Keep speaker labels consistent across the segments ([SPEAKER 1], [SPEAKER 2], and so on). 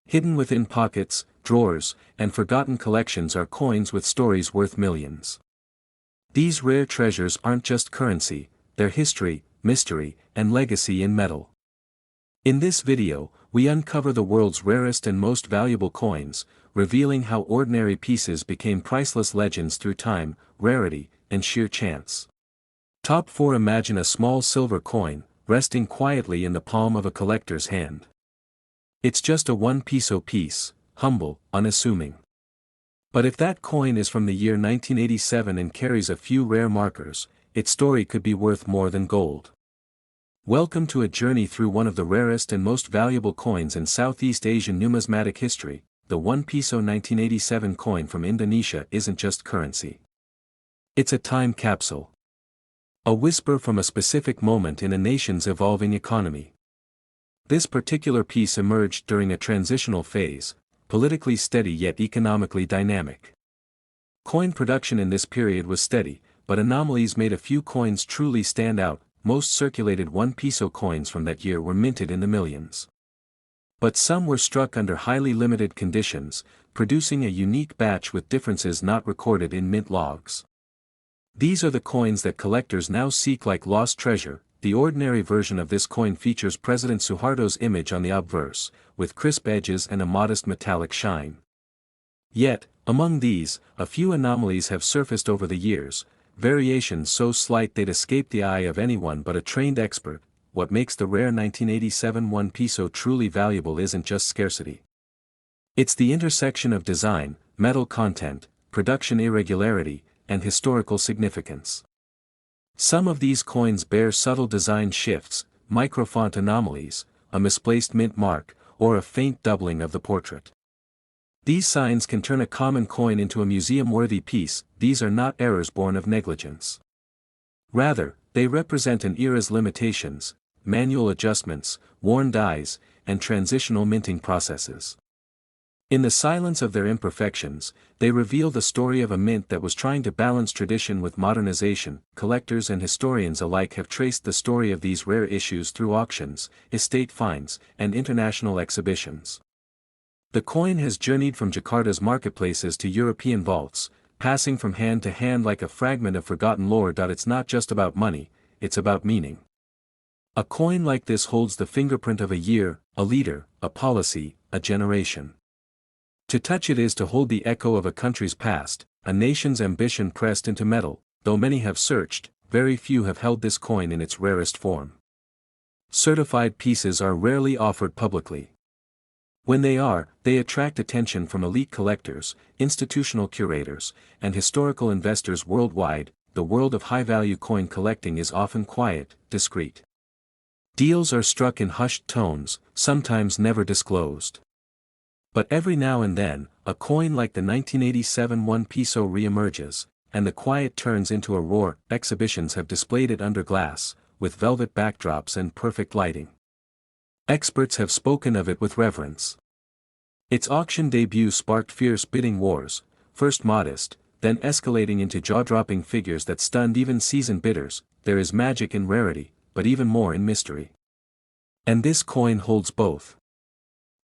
[SPEAKER 1] Hidden within pockets, drawers, and forgotten collections are coins with stories worth millions. These rare treasures aren't just currency, they're history, mystery, and legacy in metal. In this video, we uncover the world's rarest and most valuable coins, revealing how ordinary pieces became priceless legends through time, rarity, and sheer chance. Top 4. Imagine a small silver coin, resting quietly in the palm of a collector's hand. It's just a 1 Piso piece, humble, unassuming. But if that coin is from the year 1987 and carries a few rare markers, its story could be worth more than gold. Welcome to a journey through one of the rarest and most valuable coins in Southeast Asian numismatic history. The 1 Piso 1987 coin from Indonesia isn't just currency. It's a time capsule. A whisper from a specific moment in a nation's evolving economy. This particular piece emerged during a transitional phase, politically steady yet economically dynamic. Coin production in this period was steady, but anomalies made a few coins truly stand out. Most circulated 1 Piso coins from that year were minted in the millions. But some were struck under highly limited conditions, producing a unique batch with differences not recorded in mint logs. These are the coins that collectors now seek like lost treasure. The ordinary version of this coin features President Suharto's image on the obverse, with crisp edges and a modest metallic shine. Yet, among these, a few anomalies have surfaced over the years, variations so slight they'd escape the eye of anyone but a trained expert. What makes the rare 1987 1 Piso truly valuable isn't just scarcity. It's the intersection of design, metal content, production irregularity, and historical significance. Some of these coins bear subtle design shifts, microfont anomalies, a misplaced mint mark, or a faint doubling of the portrait. These signs can turn a common coin into a museum-worthy piece. These are not errors born of negligence. Rather, they represent an era's limitations, manual adjustments, worn dies, and transitional minting processes. In the silence of their imperfections, they reveal the story of a mint that was trying to balance tradition with modernization. Collectors and historians alike have traced the story of these rare issues through auctions, estate finds, and international exhibitions. The coin has journeyed from Jakarta's marketplaces to European vaults, passing from hand to hand like a fragment of forgotten lore. It's not just about money, it's about meaning. A coin like this holds the fingerprint of a year, a leader, a policy, a generation. To touch it is to hold the echo of a country's past, a nation's ambition pressed into metal. Though many have searched, very few have held this coin in its rarest form. Certified pieces are rarely offered publicly. When they are, they attract attention from elite collectors, institutional curators, and historical investors worldwide. The world of high-value coin collecting is often quiet, discreet. Deals are struck in hushed tones, sometimes never disclosed. But every now and then, a coin like the 1987 1 Piso re-emerges, and the quiet turns into a roar. Exhibitions have displayed it under glass, with velvet backdrops and perfect lighting. Experts have spoken of it with reverence. Its auction debut sparked fierce bidding wars, first modest, then escalating into jaw-dropping figures that stunned even seasoned bidders. There is magic in rarity, but even more in mystery. And this coin holds both.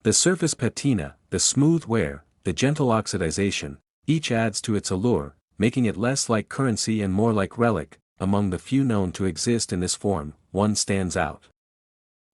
[SPEAKER 1] The surface patina, the smooth wear, the gentle oxidization, each adds to its allure, making it less like currency and more like relic. Among the few known to exist in this form, one stands out.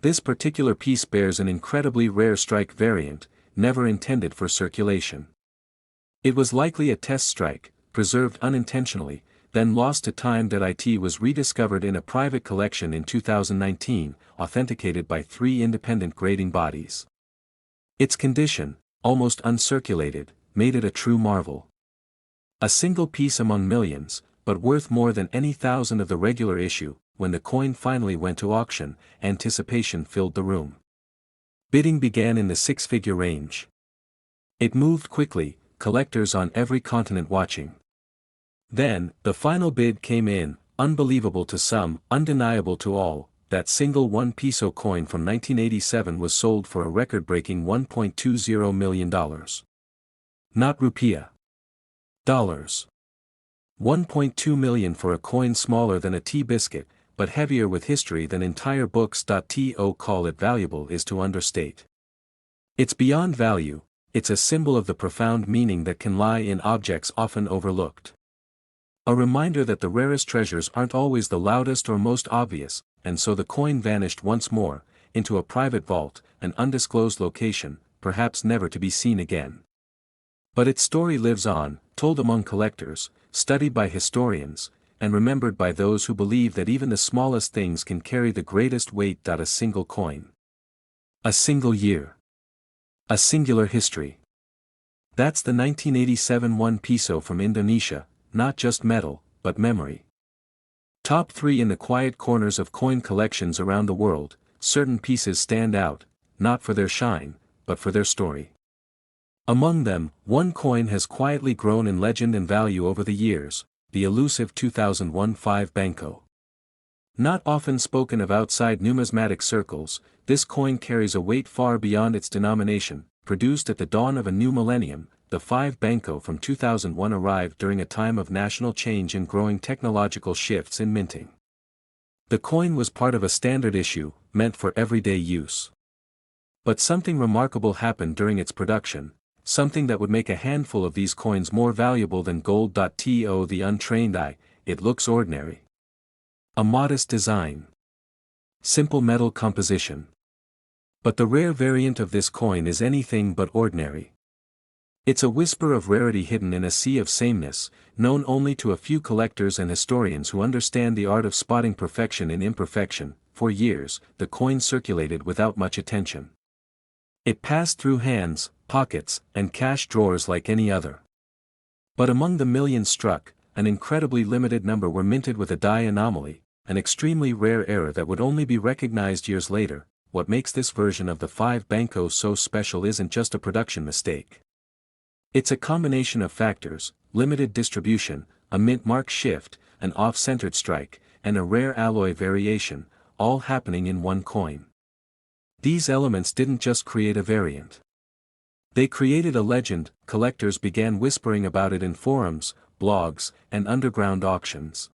[SPEAKER 1] This particular piece bears an incredibly rare strike variant, never intended for circulation. It was likely a test strike, preserved unintentionally, then lost to time. It was rediscovered in a private collection in 2019, authenticated by 3 independent grading bodies. Its condition, almost uncirculated, made it a true marvel. A single piece among millions, but worth more than any thousand of the regular issue. When the coin finally went to auction, anticipation filled the room. Bidding began in the 6-figure range. It moved quickly, collectors on every continent watching. Then, the final bid came in, unbelievable to some, undeniable to all. That single 1 Piso coin from 1987 was sold for a record-breaking $1.20 million. Not rupiah. Dollars. $1.2 million for a coin smaller than a tea biscuit, but heavier with history than entire books. To call it valuable is to understate. It's beyond value, it's a symbol of the profound meaning that can lie in objects often overlooked. A reminder that the rarest treasures aren't always the loudest or most obvious, and so the coin vanished once more, into a private vault, an undisclosed location, perhaps never to be seen again. But its story lives on, told among collectors, studied by historians, and remembered by those who believe that even the smallest things can carry the greatest weight. A single coin. A single year. A singular history. That's the 1987 one Piso from Indonesia, not just metal, but memory. Top 3 in the quiet corners of coin collections around the world, certain pieces stand out, not for their shine, but for their story. Among them, one coin has quietly grown in legend and value over the years, the elusive 2001 Five Banko. Not often spoken of outside numismatic circles, this coin carries a weight far beyond its denomination. Produced at the dawn of a new millennium, the Five Banko from 2001 arrived during a time of national change and growing technological shifts in minting. The coin was part of a standard issue, meant for everyday use. But something remarkable happened during its production, something that would make a handful of these coins more valuable than gold. To the untrained eye, it looks ordinary. A modest design. Simple metal composition. But the rare variant of this coin is anything but ordinary. It's a whisper of rarity hidden in a sea of sameness, known only to a few collectors and historians who understand the art of spotting perfection in imperfection. For years, the coin circulated without much attention. It passed through hands, pockets, and cash drawers like any other. But among the millions struck, an incredibly limited number were minted with a die anomaly, an extremely rare error that would only be recognized years later. What makes this version of the Five Banko so special isn't just a production mistake. It's a combination of factors: limited distribution, a mint mark shift, an off-centered strike, and a rare alloy variation, all happening in one coin. These elements didn't just create a variant. They created a legend. Collectors began whispering about it in forums, blogs, and underground auctions.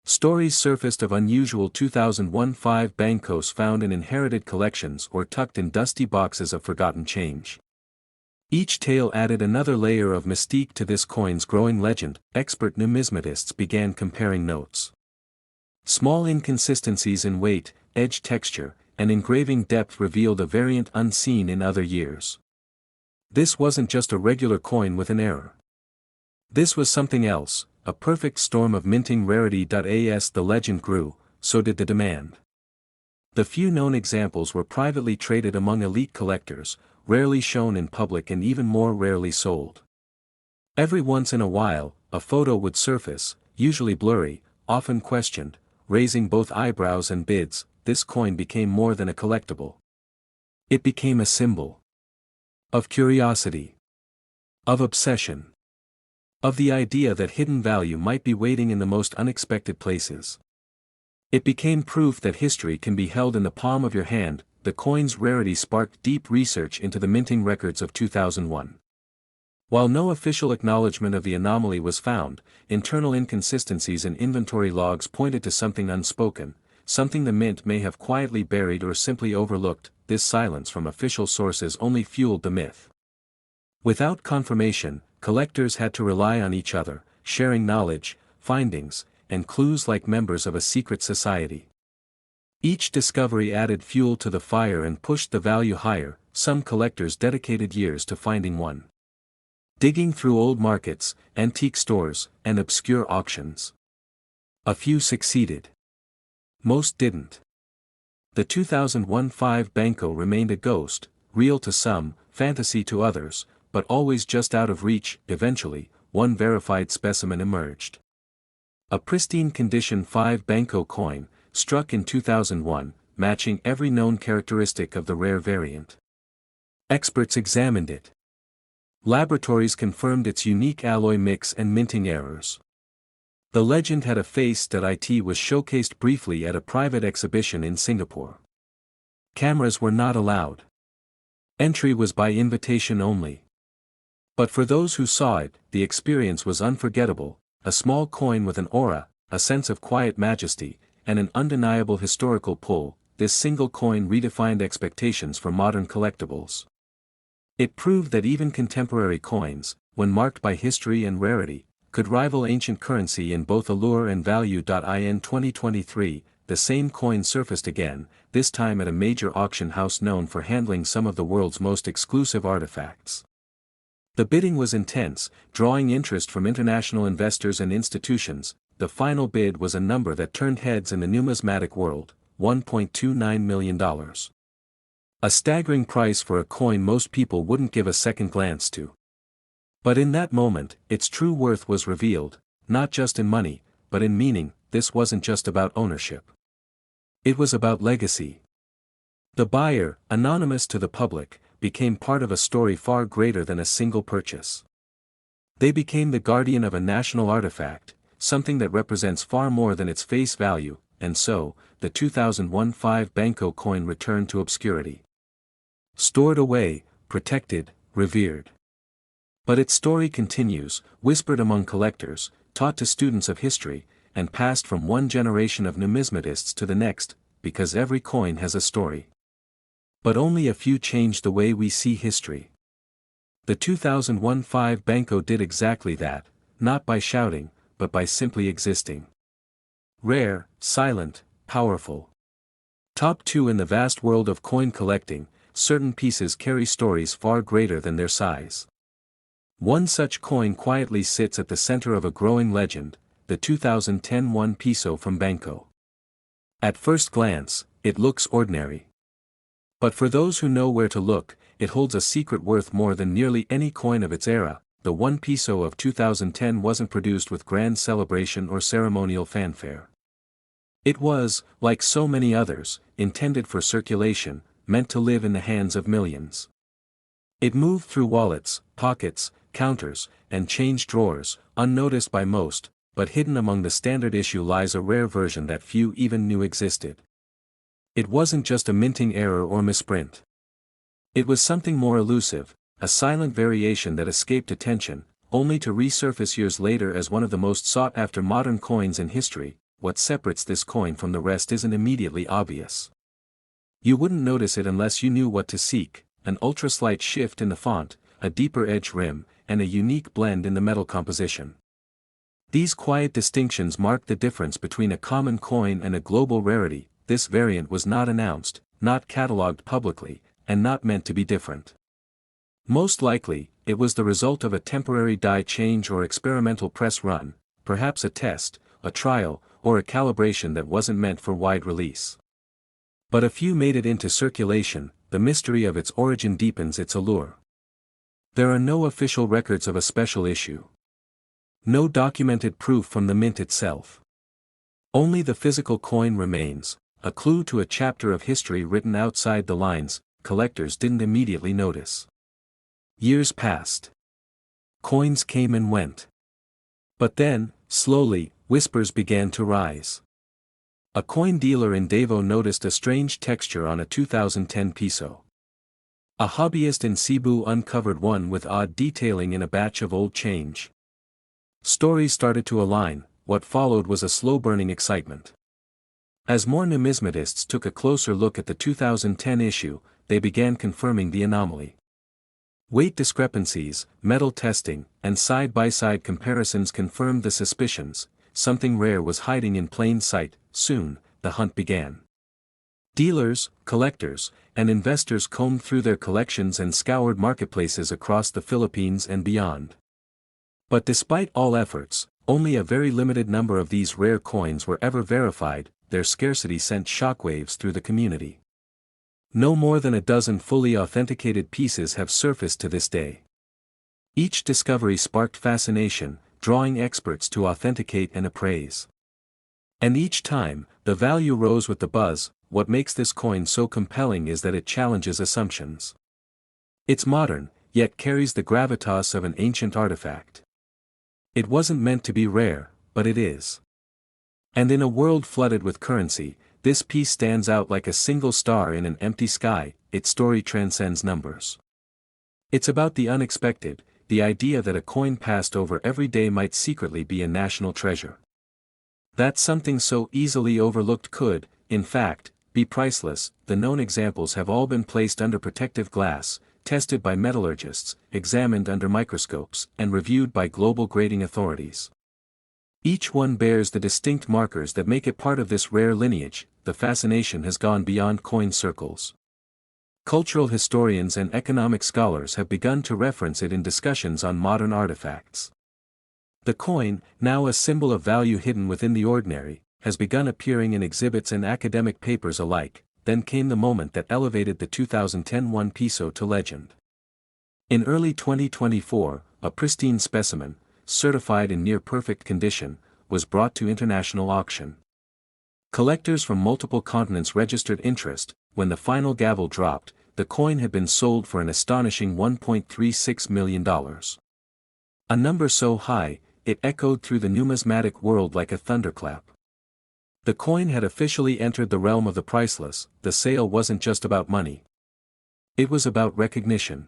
[SPEAKER 1] Stories surfaced of unusual 2001 Five Bankos found in inherited collections or tucked in dusty boxes of forgotten change. Each tale added another layer of mystique to this coin's growing legend. Expert numismatists began comparing notes. Small inconsistencies in weight, edge texture, and engraving depth revealed a variant unseen in other years. This wasn't just a regular coin with an error. This was something else, a perfect storm of minting rarity. As the legend grew, so did the demand. The few known examples were privately traded among elite collectors, rarely shown in public and even more rarely sold. Every once in a while, a photo would surface, usually blurry, often questioned, raising both eyebrows and bids. This coin became more than a collectible. It became a symbol of curiosity, of obsession, of the idea that hidden value might be waiting in the most unexpected places. It became proof that history can be held in the palm of your hand. The coin's rarity sparked deep research into the minting records of 2001. While no official acknowledgement of the anomaly was found, internal inconsistencies in inventory logs pointed to something unspoken, something the mint may have quietly buried or simply overlooked. This silence from official sources only fueled the myth. Without confirmation, collectors had to rely on each other, sharing knowledge, findings, and clues like members of a secret society. Each discovery added fuel to the fire and pushed the value higher. Some collectors dedicated years to finding one, digging through old markets, antique stores, and obscure auctions. A few succeeded. Most didn't. The 2001 Five Banko remained a ghost, real to some, fantasy to others, but always just out of reach. Eventually, one verified specimen emerged. A pristine condition Five Banko coin, struck in 2001, matching every known characteristic of the rare variant. Experts examined it. Laboratories confirmed its unique alloy mix and minting errors. The legend had a face. It was showcased briefly at a private exhibition in Singapore. Cameras were not allowed. Entry was by invitation only. But for those who saw it, the experience was unforgettable. A small coin with an aura, a sense of quiet majesty, and an undeniable historical pull. This single coin redefined expectations for modern collectibles. It proved that even contemporary coins, when marked by history and rarity, could rival ancient currency in both allure and value. In 2023, the same coin surfaced again, this time at a major auction house known for handling some of the world's most exclusive artifacts. The bidding was intense, drawing interest from international investors and institutions. The final bid was a number that turned heads in the numismatic world, $1.29 million. A staggering price for a coin most people wouldn't give a second glance to. But in that moment, its true worth was revealed, not just in money, but in meaning. This wasn't just about ownership. It was about legacy. The buyer, anonymous to the public, became part of a story far greater than a single purchase. They became the guardian of a national artifact, something that represents far more than its face value, and so, the 2001 Five Banko coin returned to obscurity. Stored away, protected, revered. But its story continues, whispered among collectors, taught to students of history, and passed from one generation of numismatists to the next, because every coin has a story. But only a few changed the way we see history. The 2001 Five Banko did exactly that, not by shouting, but by simply existing. Rare, silent, powerful. Top 2 in the vast world of coin collecting, certain pieces carry stories far greater than their size. One such coin quietly sits at the center of a growing legend, the 2010 One Piso from Banko. At first glance, it looks ordinary. But for those who know where to look, it holds a secret worth more than nearly any coin of its era. The One Piso of 2010 wasn't produced with grand celebration or ceremonial fanfare. It was, like so many others, intended for circulation, meant to live in the hands of millions. It moved through wallets, pockets, counters, and change drawers, unnoticed by most, but hidden among the standard issue lies a rare version that few even knew existed. It wasn't just a minting error or misprint. It was something more elusive, a silent variation that escaped attention, only to resurface years later as one of the most sought-after modern coins in history. What separates this coin from the rest isn't immediately obvious. You wouldn't notice it unless you knew what to seek: an ultra-slight shift in the font, a deeper edge rim, and a unique blend in the metal composition. These quiet distinctions mark the difference between a common coin and a global rarity. This variant was not announced, not catalogued publicly, and not meant to be different. Most likely, it was the result of a temporary die change or experimental press run, perhaps a test, a trial, or a calibration that wasn't meant for wide release. But a few made it into circulation. The mystery of its origin deepens its allure. There are no official records of a special issue. No documented proof from the mint itself. Only the physical coin remains, a clue to a chapter of history written outside the lines. Collectors didn't immediately notice. Years passed. Coins came and went. But then, slowly, whispers began to rise. A coin dealer in Davao noticed a strange texture on a 2010 Piso. A hobbyist in Cebu uncovered one with odd detailing in a batch of old change. Stories started to align. What followed was a slow-burning excitement. As more numismatists took a closer look at the 2010 issue, they began confirming the anomaly. Weight discrepancies, metal testing, and side-by-side comparisons confirmed the suspicions. Something rare was hiding in plain sight. Soon, the hunt began. Dealers, collectors, and investors combed through their collections and scoured marketplaces across the Philippines and beyond. But despite all efforts, only a very limited number of these rare coins were ever verified. Their scarcity sent shockwaves through the community. No more than a dozen fully authenticated pieces have surfaced to this day. Each discovery sparked fascination, drawing experts to authenticate and appraise. And each time, the value rose with the buzz. What makes this coin so compelling is that it challenges assumptions. It's modern, yet carries the gravitas of an ancient artifact. It wasn't meant to be rare, but it is. And in a world flooded with currency, this piece stands out like a single star in an empty sky. Its story transcends numbers. It's about the unexpected, the idea that a coin passed over every day might secretly be a national treasure. That something so easily overlooked could, in fact, be priceless. The known examples have all been placed under protective glass, tested by metallurgists, examined under microscopes, and reviewed by global grading authorities. Each one bears the distinct markers that make it part of this rare lineage. The fascination has gone beyond coin circles. Cultural historians and economic scholars have begun to reference it in discussions on modern artifacts. The coin, now a symbol of value hidden within the ordinary, has begun appearing in exhibits and academic papers alike. Then came the moment that elevated the 2010 one Piso to legend. In early 2024, a pristine specimen, certified in near-perfect condition, was brought to international auction. Collectors from multiple continents registered interest. When the final gavel dropped, the coin had been sold for an astonishing $1.36 million. A number so high, it echoed through the numismatic world like a thunderclap. The coin had officially entered the realm of the priceless. The sale wasn't just about money. It was about recognition.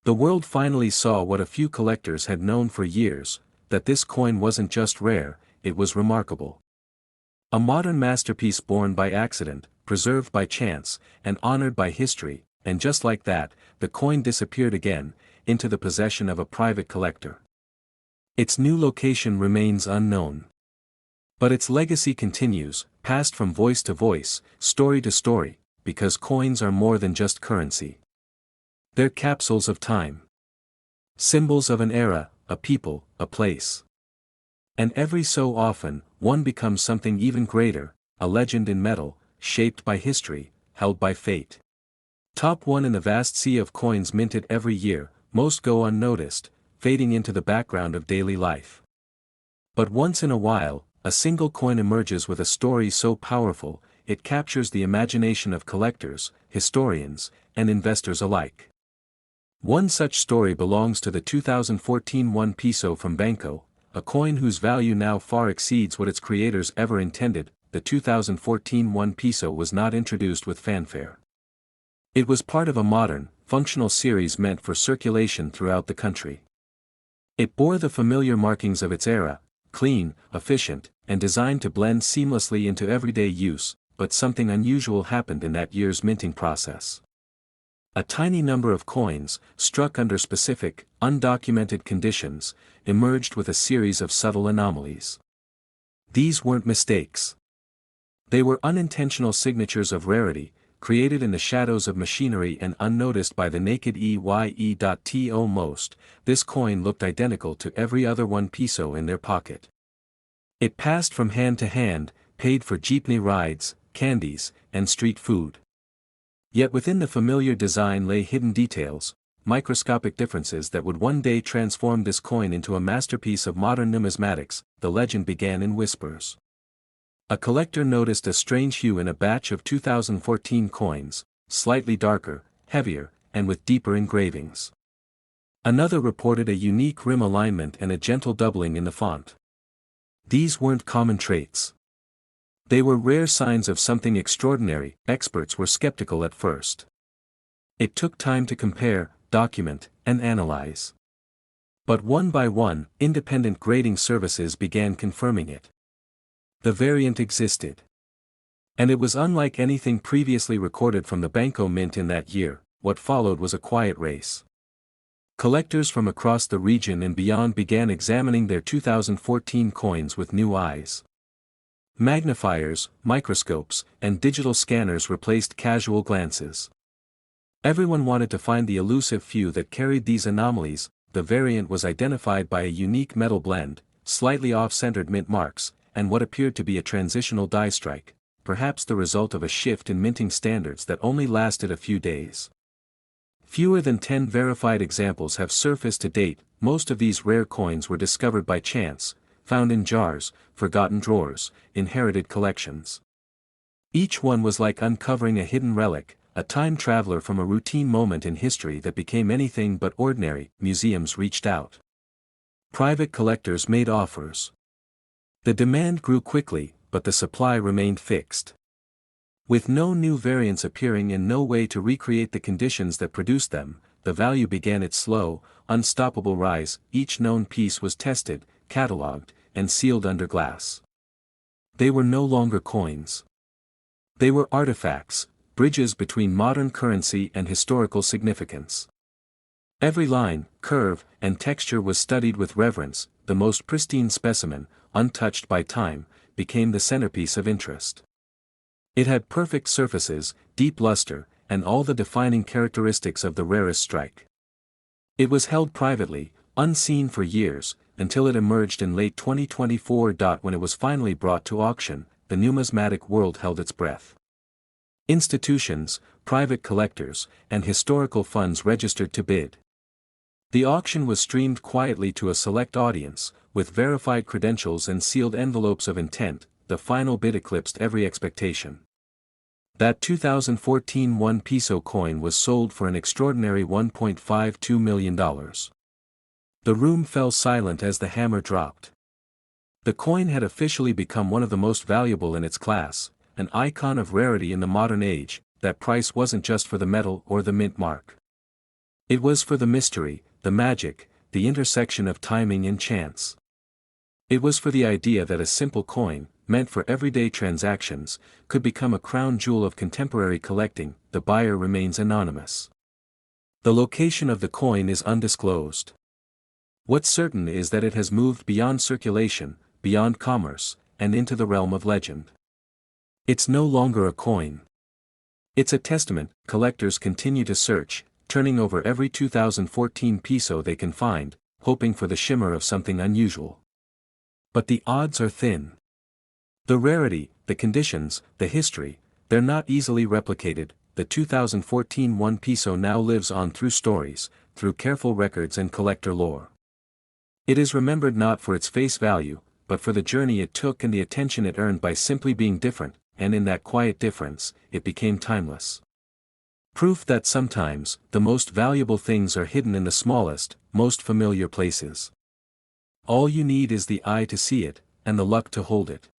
[SPEAKER 1] The world finally saw what a few collectors had known for years, that this coin wasn't just rare, it was remarkable. A modern masterpiece born by accident, preserved by chance, and honored by history, and just like that, the coin disappeared again, into the possession of a private collector. Its new location remains unknown. But its legacy continues, passed from voice to voice, story to story, because coins are more than just currency. They're capsules of time. Symbols of an era, a people, a place. And every so often, one becomes something even greater, a legend in metal, shaped by history, held by fate. Top one in the vast sea of coins minted every year, most go unnoticed, fading into the background of daily life. But once in a while, a single coin emerges with a story so powerful, it captures the imagination of collectors, historians, and investors alike. One such story belongs to the 2014 one Piso from Banko, a coin whose value now far exceeds what its creators ever intended. The 2014 one Piso was not introduced with fanfare. It was part of a modern, functional series meant for circulation throughout the country. It bore the familiar markings of its era, clean, efficient, and designed to blend seamlessly into everyday use, but something unusual happened in that year's minting process. A tiny number of coins, struck under specific, undocumented conditions, emerged with a series of subtle anomalies. These weren't mistakes. They were unintentional signatures of rarity, created in the shadows of machinery and unnoticed by the naked eye. To most, this coin looked identical to every other one Piso in their pocket. It passed from hand to hand, paid for jeepney rides, candies, and street food. Yet within the familiar design lay hidden details, microscopic differences that would one day transform this coin into a masterpiece of modern numismatics. The legend began in whispers. A collector noticed a strange hue in a batch of 2014 coins, slightly darker, heavier, and with deeper engravings. Another reported a unique rim alignment and a gentle doubling in the font. These weren't common traits. They were rare signs of something extraordinary. Experts were skeptical at first. It took time to compare, document, and analyze. But one by one, independent grading services began confirming it. The variant existed. And it was unlike anything previously recorded from the Banko mint in that year. What followed was a quiet race. Collectors from across the region and beyond began examining their 2014 coins with new eyes. Magnifiers, microscopes, and digital scanners replaced casual glances. Everyone wanted to find the elusive few that carried these anomalies. The variant was identified by a unique metal blend, slightly off-centered mint marks, and what appeared to be a transitional die strike, perhaps the result of a shift in minting standards that only lasted a few days. Fewer than 10 verified examples have surfaced to date. Most of these rare coins were discovered by chance, found in jars, forgotten drawers, inherited collections. Each one was like uncovering a hidden relic, a time traveler from a routine moment in history that became anything but ordinary. Museums reached out. Private collectors made offers. The demand grew quickly, but the supply remained fixed. With no new variants appearing and no way to recreate the conditions that produced them, the value began its slow, unstoppable rise. Each known piece was tested, catalogued, and sealed under glass. They were no longer coins. They were artifacts, bridges between modern currency and historical significance. Every line, curve, and texture was studied with reverence. The most pristine specimen, untouched by time, became the centerpiece of interest. It had perfect surfaces, deep luster, and all the defining characteristics of the rarest strike. It was held privately, unseen for years, until it emerged in late 2024. When it was finally brought to auction, the numismatic world held its breath. Institutions, private collectors, and historical funds registered to bid. The auction was streamed quietly to a select audience, with verified credentials and sealed envelopes of intent. The final bid eclipsed every expectation. That 2014 1 Piso coin was sold for an extraordinary $1.52 million. The room fell silent as the hammer dropped. The coin had officially become one of the most valuable in its class, an icon of rarity in the modern age. That price wasn't just for the metal or the mint mark. It was for the mystery, the magic, the intersection of timing and chance. It was for the idea that a simple coin, meant for everyday transactions, could become a crown jewel of contemporary collecting. The buyer remains anonymous. The location of the coin is undisclosed. What's certain is that it has moved beyond circulation, beyond commerce, and into the realm of legend. It's no longer a coin. It's a testament. Collectors continue to search, turning over every 2014 Piso they can find, hoping for the shimmer of something unusual. But the odds are thin. The rarity, the conditions, the history, they're not easily replicated. The 2014 1 Piso now lives on through stories, through careful records and collector lore. It is remembered not for its face value, but for the journey it took and the attention it earned by simply being different, and in that quiet difference, it became timeless. Proof that sometimes, the most valuable things are hidden in the smallest, most familiar places. All you need is the eye to see it, and the luck to hold it.